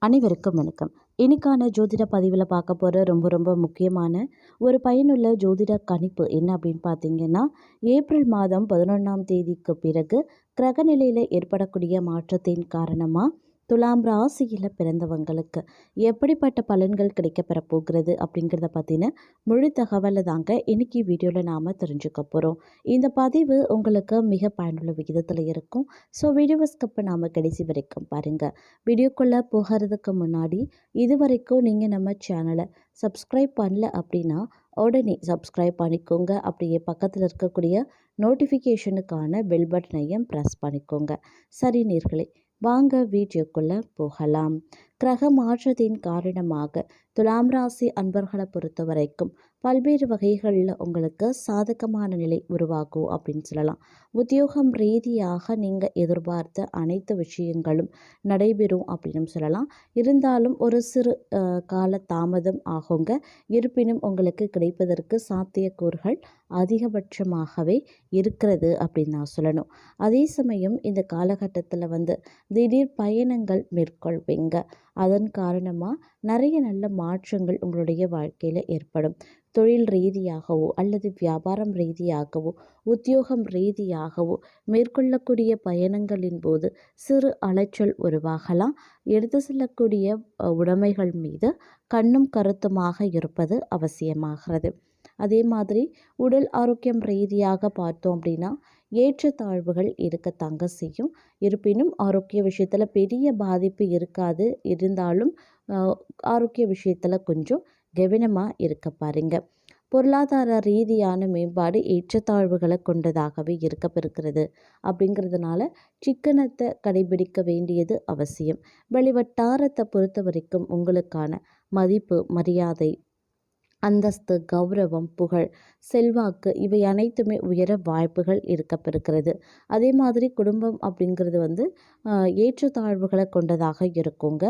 அனைவருக்கும் வணக்கம். இன்னைக்கான ஜோதிட பதிவில் பார்க்க போகிற ரொம்ப முக்கியமான ஒரு பயனுள்ள ஜோதிட கணிப்பு என்ன அப்படின்னு பார்த்தீங்கன்னா, ஏப்ரல் மாதம் 11ஆம் தேதிக்கு பிறகு கிரகநிலையில் ஏற்படக்கூடிய மாற்றத்தின் காரணமாக துலாம் ராசியில் பிறந்தவங்களுக்கு எப்படிப்பட்ட பலன்கள் கிடைக்கப்பெற போகிறது அப்படிங்கிறத பற்றின முழு தகவலை தாங்க இன்னைக்கு வீடியோவில் நாம் தெரிஞ்சுக்க போகிறோம். இந்த பதிவு உங்களுக்கு மிக பயனுள்ள விகிதத்தில் இருக்கும். ஸோ வீடியோவை ஸ்கிப் நாம் கடைசி வரைக்கும் பாருங்கள். வீடியோக்குள்ளே போகிறதுக்கு முன்னாடி இது வரைக்கும் நீங்கள் நம்ம சேனலை சப்ஸ்கிரைப் பண்ணல அப்படின்னா உடனே சப்ஸ்கிரைப் பண்ணிக்கோங்க. அப்படியே பக்கத்தில் இருக்கக்கூடிய நோட்டிஃபிகேஷனுக்கான பெல் பட்டனையும் ப்ரெஸ் பண்ணிக்கோங்க. சரி நேயர்களே, வாங்க வீடியோக்குள்ளே போகலாம். கிரக மாற்றத்தின் காரணமாக துலாம் ராசி அன்பர்களை பொறுத்த வரைக்கும் பல்வேறு வகைகளில் உங்களுக்கு சாதகமான நிலை உருவாகும் அப்படின்னு சொல்லலாம். உத்தியோகம் ரீதியாக நீங்கள் எதிர்பார்த்த அனைத்து விஷயங்களும் நடைபெறும் அப்படின்னு சொல்லலாம். இருந்தாலும் ஒரு சிறு கால தாமதம் ஆகுங்க. இருப்பினும் உங்களுக்கு கிடைப்பதற்கு சாத்தியக்கூறுகள் அதிகபட்சமாகவே இருக்கிறது அப்படின்னு நான் சொல்லணும். அதே சமயம் இந்த காலகட்டத்தில் திடீர் பயணங்கள் மேற்கொள்வீங்க. அதன் காரணமாக நிறைய நல்ல மாற்றங்கள் உங்களுடைய வாழ்க்கையில் ஏற்படும். தொழில் ரீதியாகவோ அல்லது வியாபாரம் ரீதியாகவோ உத்தியோகம் ரீதியாகவோ மேற்கொள்ளக்கூடிய பயணங்களின் போது சிறு அலைச்சல் உருவாகலாம். எடுத்து செல்லக்கூடிய உடைமைகள் மீது கண்ணும் கருத்துமாக இருப்பது அவசியமாகிறது. அதே மாதிரி உடல் ஆரோக்கியம் ரீதியாக பார்த்தோம் அப்படின்னா ஏற்றத்தாழ்வுகள் இருக்கத்தாங்க செய்யும். இருப்பினும் ஆரோக்கிய விஷயத்தில் பெரிய பாதிப்பு இருக்காது. இருந்தாலும் ஆரோக்கிய விஷயத்தில் கொஞ்சம் கவனமாக இருக்க பாருங்க. பொருளாதார ரீதியான மேம்பாடு ஏற்றத்தாழ்வுகளை கொண்டதாகவே இருக்கப்பெறுகிறது. அப்படிங்கிறதுனால சிக்கனத்தை கடைபிடிக்க வேண்டியது அவசியம். வெளிவட்டாரத்தை பொறுத்த வரைக்கும் உங்களுக்கான மதிப்பு, மரியாதை, அந்தஸ்து, கௌரவம், புகழ், செல்வாக்கு இவை அனைத்துமே உயர வாய்ப்புகள் இருக்கப்பெறுகிறது. அதே மாதிரி குடும்பம் அப்படிங்கிறது ஏற்றத்தாழ்வுகளை கொண்டதாக இருக்குங்க.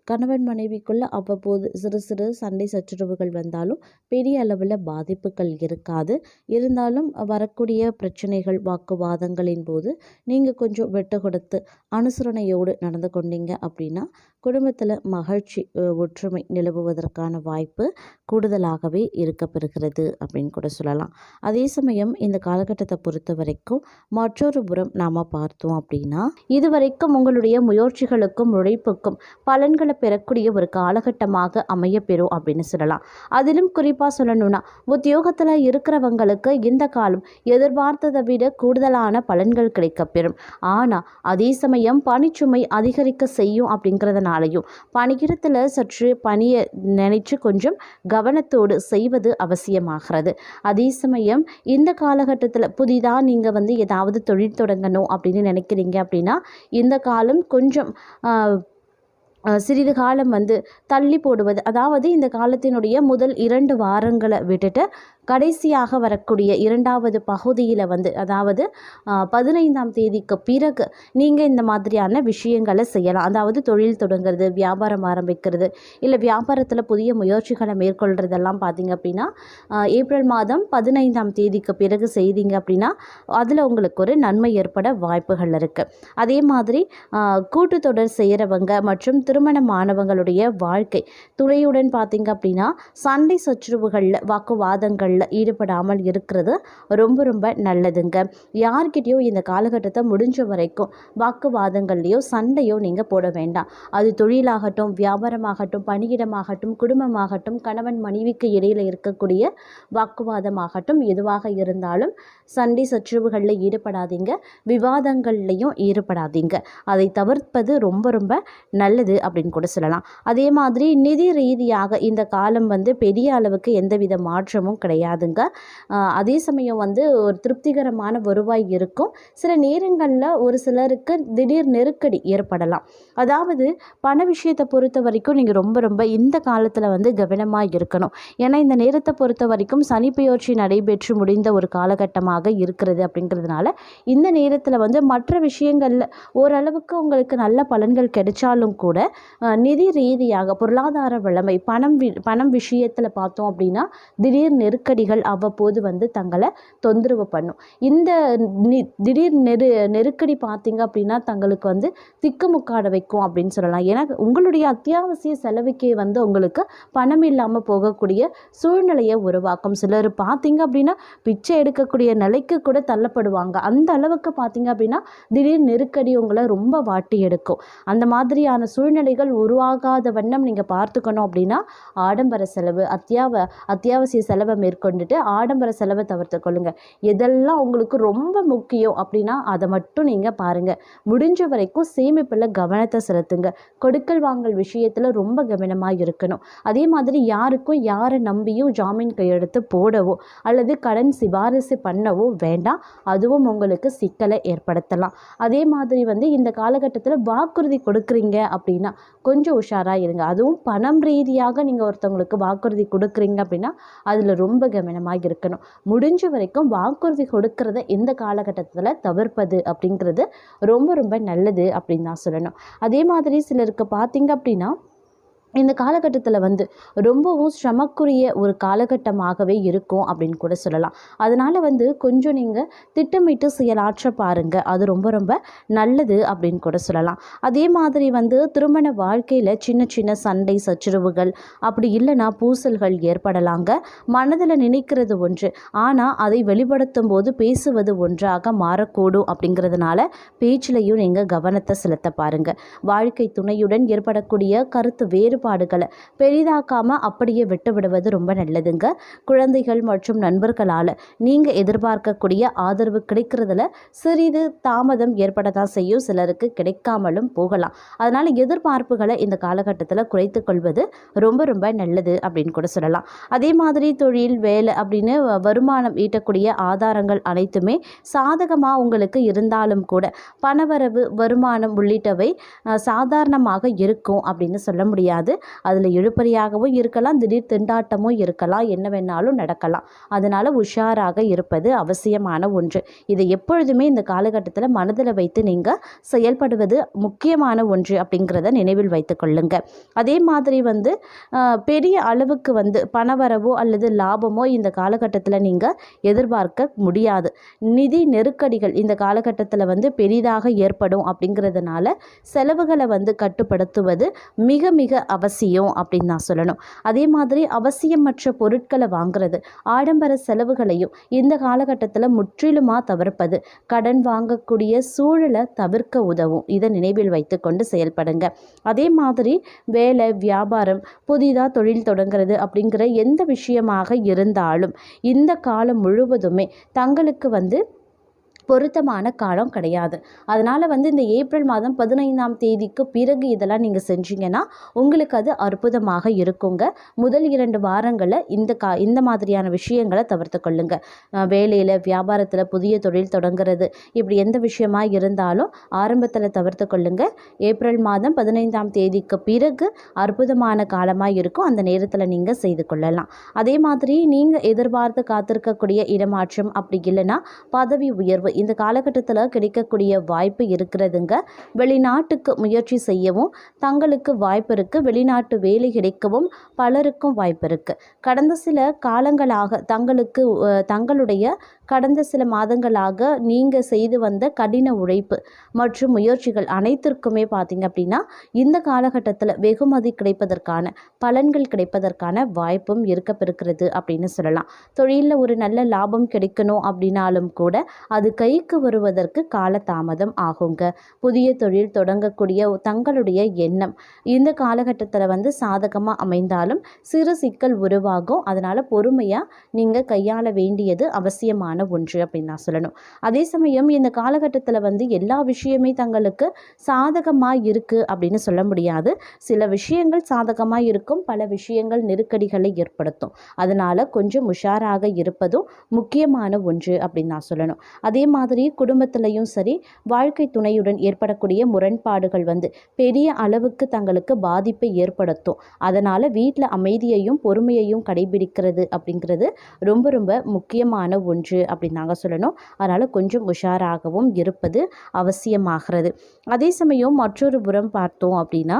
கணவன் மனைவிக்குள்ள அவ்வப்போது சிறு சிறு சண்டை சச்சரவுகள் வந்தாலும் பெரிய அளவில் பாதிப்புகள் இருக்காது. இருந்தாலும் வரக்கூடிய பிரச்சனைகள், வாக்குவாதங்களின் போது நீங்கள் கொஞ்சம் விட்டு கொடுத்து அனுசரணையோடு நடந்து கொண்டீங்க அப்படின்னா குடும்பத்தில் மகிழ்ச்சி, ஒற்றுமை நிலவுவதற்கான வாய்ப்பு கூடுதலாகவே இருக்கப்பெறுகிறது அப்படின்னு கூட சொல்லலாம். அதே சமயம் இந்த காலகட்டத்தை பொறுத்த வரைக்கும் மற்றொரு புறம் நாம் பார்த்தோம் அப்படின்னா இதுவரைக்கும் உங்களுடைய முயற்சிகளுக்கும் உழைப்புக்கும் பலன்களை பெறக்கூடிய ஒரு காலகட்டமாக அமையப்பெறும் அப்படின்னு சொல்லலாம். அதிலும் குறிப்பாக சொல்லணும்னா உத்தியோகத்தில் இருக்கிறவங்களுக்கு இந்த காலம் எதிர்பார்த்ததை விட கூடுதலான பலன்கள் கிடைக்கப்பெறும். ஆனால் அதே சமயம் பணிச்சுமை அதிகரிக்க செய்யும். அப்படிங்கிறதுனாலையும் பணியிடத்தில் சற்று பணியை நினைச்சு கொஞ்சம் கவனத்தோடு செய்வது அவசியமாகிறது. அதே சமயம் இந்த காலகட்டத்தில் புதிதாக நீங்கள் ஏதாவது தொழில் தொடங்கணும் அப்படின்னு நினைக்கிறீங்க அப்படின்னா இந்த காலம் கொஞ்சம் சிறிது காலம் தள்ளி போடுவது, அதாவது இந்த காலத்தினுடைய முதல் 2 வாரங்களை விட்டுட்டு கடைசியாக வரக்கூடிய 2வது பகுதியில் அதாவது 15ஆம் தேதிக்கு பிறகு நீங்கள் இந்த மாதிரியான விஷயங்களை செய்யலாம். அதாவது தொழில் தொடங்குறது, வியாபாரம் ஆரம்பிக்கிறது, இல்லை வியாபாரத்தில் புதிய முயற்சிகளை மேற்கொள்கிறதெல்லாம் பார்த்திங்க அப்படின்னா ஏப்ரல் மாதம் 15ஆம் தேதிக்கு பிறகு செய்தீங்க அப்படின்னா அதில் உங்களுக்கு ஒரு நன்மை ஏற்பட வாய்ப்புகள் இருக்குது. அதே மாதிரி கூட்டுத்தொடர் செய்கிறவங்க மற்றும் திருமணமானவங்களுடைய வாழ்க்கை துணையுடன் பார்த்திங்க அப்படின்னா சண்டை சச்சரவுகளில், வாக்குவாதங்கள் ஈடுபடாமல் இருக்கிறது ரொம்ப நல்லதுங்க. யார்கிட்டயோ இந்த காலகட்டத்தை முடிஞ்ச வரைக்கும் வாக்குவாதங்கள்லையோ சண்டையோ நீங்கள் போட வேண்டாம். அது தொழிலாகட்டும், வியாபாரமாகட்டும், பணியிடமாகட்டும், குடும்பமாகட்டும், கணவன் மனைவிக்கு இடையில் இருக்கக்கூடிய வாக்குவாதமாகட்டும், எதுவாக இருந்தாலும் சண்டை சச்சரவுகளில் ஈடுபடாதீங்க. விவாதங்கள்லையும் ஈடுபடாதீங்க. அதை தவிர்ப்பது ரொம்ப நல்லது அப்படின்னு கூட சொல்லலாம். அதே மாதிரி நிதி ரீதியாக இந்த காலம் பெரிய அளவுக்கு எந்தவித மாற்றமும் கிடையாதுங்க. அதே சமயம் ஒரு திருப்திகரமான வருவாய் இருக்கும். சில நேரங்களில் ஒரு சிலருக்கு திடீர் நெருக்கடி ஏற்படலாம். அதாவது பண விஷயத்தை பொறுத்த வரைக்கும் நீங்கள் ரொம்ப இந்த காலத்தில் கவனமாக இருக்கணும். ஏன்னா இந்த நேரத்தை பொறுத்த வரைக்கும் சனி பெயர்ச்சி நடைபெற்று முடிந்த ஒரு காலகட்டமாக இருக்கிறது. அப்படிங்கிறதுனால இந்த நேரத்தில் மற்ற விஷயங்களில் ஓரளவுக்கு உங்களுக்கு நல்ல பலன்கள் கிடைச்சாலும் கூட நிதி ரீதியாக பொருளாதார வளமை பணம் விஷயத்தில் பார்த்தோம் அப்படின்னா திடீர் நெருக்கடிகள் அவ்வப்போது வந்து தங்களை தொந்தரவு பண்ணும். இந்த திடீர் நெருக்கடி பார்த்தீங்க அப்படின்னா தங்களுக்கு வந்து திக்குமுக்காட வைக்கும் அப்படின்னு சொல்லலாம். ஏன்னா உங்களுடைய அத்தியாவசிய செலவுக்கே வந்து உங்களுக்கு பணம் இல்லாமல் போகக்கூடிய சூழ்நிலையை உருவாக்கும். சிலர் பார்த்தீங்க அப்படின்னா பிச்சை எடுக்கக்கூடிய நிலைக்கு கூட தள்ளப்படுவாங்க. அந்த அளவுக்கு பார்த்தீங்க அப்படின்னா திடீர் நெருக்கடி உங்களை ரொம்ப வாட்டி எடுக்கும். அந்த மாதிரியான சூழ்நிலைகள் உருவாகாத வண்ணம் நீங்கள் பார்த்துக்கணும் அப்படின்னா ஆடம்பர செலவு அத்தியாவசிய செலவை மேற்கொண்டுட்டு ஆடம்பர செலவை தவிர்த்து கொள்ளுங்க. எதெல்லாம் உங்களுக்கு ரொம்ப முக்கியம் அப்படின்னா அதை மட்டும் நீங்கள் பாருங்கள். முடிஞ்ச வரைக்கும் சேமிப்பில் கவனத்தை செலுத்துங்க. கொடுக்கல் வாங்கல் விஷயத்தில் ரொம்ப கவனமாக இருக்கணும். அதே மாதிரி யாருக்கும் யாரை நம்பியும் ஜாமீன் கையெழுத்து போடவோ அல்லது கடன் சிபாரிசு பண்ணவோ வேண்டாம். அதுவும் உங்களுக்கு சிக்கலை ஏற்படுத்தலாம். அதே மாதிரி வந்து இந்த காலகட்டத்தில் வாக்குறுதி கொடுக்குறீங்க அப்படின்னா கொஞ்சம் உஷாராக இருங்க. அதுவும் பணம் ரீதியாக நீங்கள் ஒருத்தவங்களுக்கு வாக்குறுதி கொடுக்குறீங்க அப்படின்னா அதில் ரொம்ப கவனமாக இருக்கணும். முடிஞ்ச வரைக்கும் வாக்குறுதி கொடுக்கறத இந்த காலகட்டத்தில் தவிர்ப்பது அப்படிங்கிறது ரொம்ப ரொம்ப நல்லது அப்படின்னு தான் சொல்லணும். அதே மாதிரி சிலருக்கு பார்த்தீங்க அப்படின்னா இந்த காலகட்டத்தில் வந்து ரொம்பவும் சிரமக்குரிய ஒரு காலகட்டமாகவே இருக்கும் அப்படின்னு கூட சொல்லலாம். அதனால் வந்து கொஞ்சம் நீங்கள் திட்டமிட்டு செயலாற்ற பாருங்கள். அது ரொம்ப ரொம்ப நல்லது அப்படின்னு கூட சொல்லலாம். அதே மாதிரி வந்து திருமண வாழ்க்கையில் சின்ன சின்ன சண்டை சச்சரவுகள் அப்படி இல்லைன்னா பூசல்கள் ஏற்படலாங்க. மனதில் நினைக்கிறது ஒன்று, ஆனால் அதை வெளிப்படுத்தும் போது பேசுவது ஒன்றாக மாறக்கூடும். அப்படிங்கிறதுனால பேச்சிலையும் நீங்கள் கவனத்தை செலுத்த பாருங்கள். வாழ்க்கை துணையுடன் ஏற்படக்கூடிய கருத்து வேறுபாடுகளை பெரிதாக்காம அப்படியே விட்டு விடுவது ரொம்ப நல்லதுங்க. குழந்தைகள் மற்றும் நண்பர்களால் நீங்கள் எதிர்பார்க்கக்கூடிய ஆதரவு கிடைக்கிறதுல சிறிது தாமதம் ஏற்படத்தான் செய்யும். சிலருக்கு கிடைக்காமலும் போகலாம். அதனால் எதிர்பார்ப்புகளை இந்த காலகட்டத்தில் குறைத்து கொள்வது ரொம்ப ரொம்ப நல்லது அப்படின்னு கூட சொல்லலாம். அதே மாதிரி தொழில் வேலை அப்படின்னு வருமானம் ஈட்டக்கூடிய ஆதாரங்கள் அனைத்துமே சாதகமாக உங்களுக்கு இருந்தாலும் கூட பணவரவு வருமானம் உள்ளிட்டவை சாதாரணமாக இருக்கும் அப்படின்னு சொல்ல முடியாது. அதில் இழுபறியாகவும் இருக்கலாம், திடீர் திண்டாட்டமும் இருக்கலாம், என்ன வேணாலும் நடக்கலாம். அதனால் உஷாராக இருப்பது அவசியமான ஒன்று. இதை எப்பொழுதுமே இந்த காலகட்டத்தில் மனதில் வைத்து நீங்கள் செயல்படுவது முக்கியமான ஒன்று அப்படிங்கிறத நினைவில் வைத்து கொள்ளுங்க. அதே மாதிரி வந்து பெரிய அளவுக்கு வந்து பணவரவோ அல்லது லாபமோ இந்த காலகட்டத்தில் நீங்கள் எதிர்பார்க்க முடியாது. நிதி நெருக்கடிகள் இந்த காலகட்டத்தில் வந்து பெரிதாக ஏற்படும். அப்படிங்கிறதுனால செலவுகளை வந்து கட்டுப்படுத்துவது மிக மிக அவசியம் அப்படின்னு நான் சொல்லணும். அதே மாதிரி அவசியமற்ற பொருட்களை வாங்குறது, ஆடம்பர செலவுகளையும் இந்த காலகட்டத்தில் முற்றிலுமாக தவிர்ப்பது கடன் வாங்கக்கூடிய சூழலை தவிர்க்க உதவும். இதை நினைவில் வைத்து கொண்டு செயல்படுங்க. அதே மாதிரி வேலை வியாபாரம் புதிதாக தொழில் தொடங்குறது அப்படிங்கிற எந்த விஷயமாக இருந்தாலும் இந்த காலம் முழுவதுமே தங்களுக்கு வந்து பொருத்தமான காலம் கிடையாது. அதனால் வந்து இந்த ஏப்ரல் மாதம் 15ஆம் தேதிக்கு பிறகு இதெல்லாம் நீங்கள் செஞ்சீங்கன்னா உங்களுக்கு அது அற்புதமாக இருக்குங்க. முதல் 2 வாரங்களில் இந்த மாதிரியான விஷயங்களை தவிர்த்து கொள்ளுங்க. வேலையில் வியாபாரத்தில் புதிய தொழில் தொடங்குறது இப்படி எந்த விஷயமாக இருந்தாலும் ஆரம்பத்தில் தவிர்த்து கொள்ளுங்க. ஏப்ரல் மாதம் 15ஆம் தேதிக்கு பிறகு அற்புதமான காலமாக இருக்கும். அந்த நேரத்தில் நீங்கள் செய்து கொள்ளலாம். அதே மாதிரி நீங்கள் எதிர்பார்த்து காத்திருக்கக்கூடிய இடமாற்றம் அப்படி இல்லைன்னா பதவி உயர்வு இந்த காலகட்டத்தில் கிடைக்கக்கூடிய வாய்ப்பு இருக்கிறதுங்க. வெளிநாட்டுக்கு முயற்சி செய்யவும் தங்களுக்கு வாய்ப்பு இருக்குது. வெளிநாட்டு வேலை கிடைக்கவும் பலருக்கும் வாய்ப்பு இருக்குது. கடந்த சில காலங்களாக தங்களுடைய கடந்த சில மாதங்களாக நீங்கள் செய்து வந்த கடின உழைப்பு மற்றும் முயற்சிகள் அனைத்திற்குமே பார்த்திங்க அப்படின்னா இந்த காலகட்டத்தில் வெகுமதி கிடைப்பதற்கான பலன்கள் கிடைப்பதற்கான வாய்ப்பும் இருக்கப்பெறுகிறது அப்படின்னு சொல்லலாம். தொழிலில் ஒரு நல்ல லாபம் கிடைக்கணும் அப்படின்னாலும் கூட அது கைக்கு வருவதற்கு காலதாமதம் ஆகுங்க. புதிய தொழில் தொடங்கக்கூடிய தங்களுடைய எண்ணம் இந்த காலகட்டத்தில் வந்து சாதகமாக அமைந்தாலும் சிறு சிக்கல் உருவாகும். அதனால் பொறுமையாக நீங்கள் கையாள வேண்டியது அவசியமான ஒன்று அப்படின்னு நான் சொல்லணும். அதே சமயம் இந்த காலகட்டத்தில் வந்து எல்லா விஷயமே தங்களுக்கு சாதகமாக இருக்குது அப்படின்னு சொல்ல முடியாது. சில விஷயங்கள் சாதகமாக இருக்கும், பல விஷயங்கள் நெருக்கடிகளை ஏற்படுத்தும். அதனால் கொஞ்சம் உஷாராக இருப்பதும் முக்கியமான ஒன்று அப்படின்னு நான் சொல்லணும். அதே மாதிரி குடும்பத்திலையும் சரி வாழ்க்கை துணையுடன் ஏற்படக்கூடிய முரண்பாடுகள் வந்து பெரிய அளவுக்கு தங்களுக்கு பாதிப்பை ஏற்படுத்தும். அதனால் வீட்டில் அமைதியையும் பொறுமையையும் கடைபிடிக்கிறது அப்படிங்கிறது ரொம்ப ரொம்ப முக்கியமான ஒன்று அப்படின்னு நாங்கள் சொல்லணும். அதனால் கொஞ்சம் உஷாராகவும் இருப்பது அவசியமாகிறது. அதே சமயம் மற்றொரு புறம் பார்த்தோம் அப்படின்னா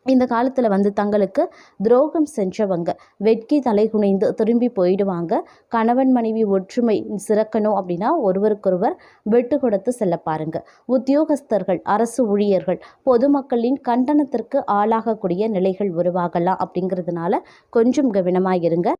இந்த காலத்தில் வந்து தங்களுக்கு துரோகம் செஞ்சவங்க வெட்கி தலைகுனிந்து திரும்பி போயிடுவாங்க. கணவன் மனைவி ஒற்றுமை சிறக்கணும் அப்படின்னா ஒருவருக்கொருவர் விட்டு கொடுத்து செல்ல பாருங்க. உத்தியோகஸ்தர்கள், அரசு ஊழியர்கள், பொதுமக்களின் கண்டனத்திற்கு ஆளாகக்கூடிய நிலைகள் உருவாகலாம். அப்படிங்கிறதுனால கொஞ்சம் கவனமாக இருங்க.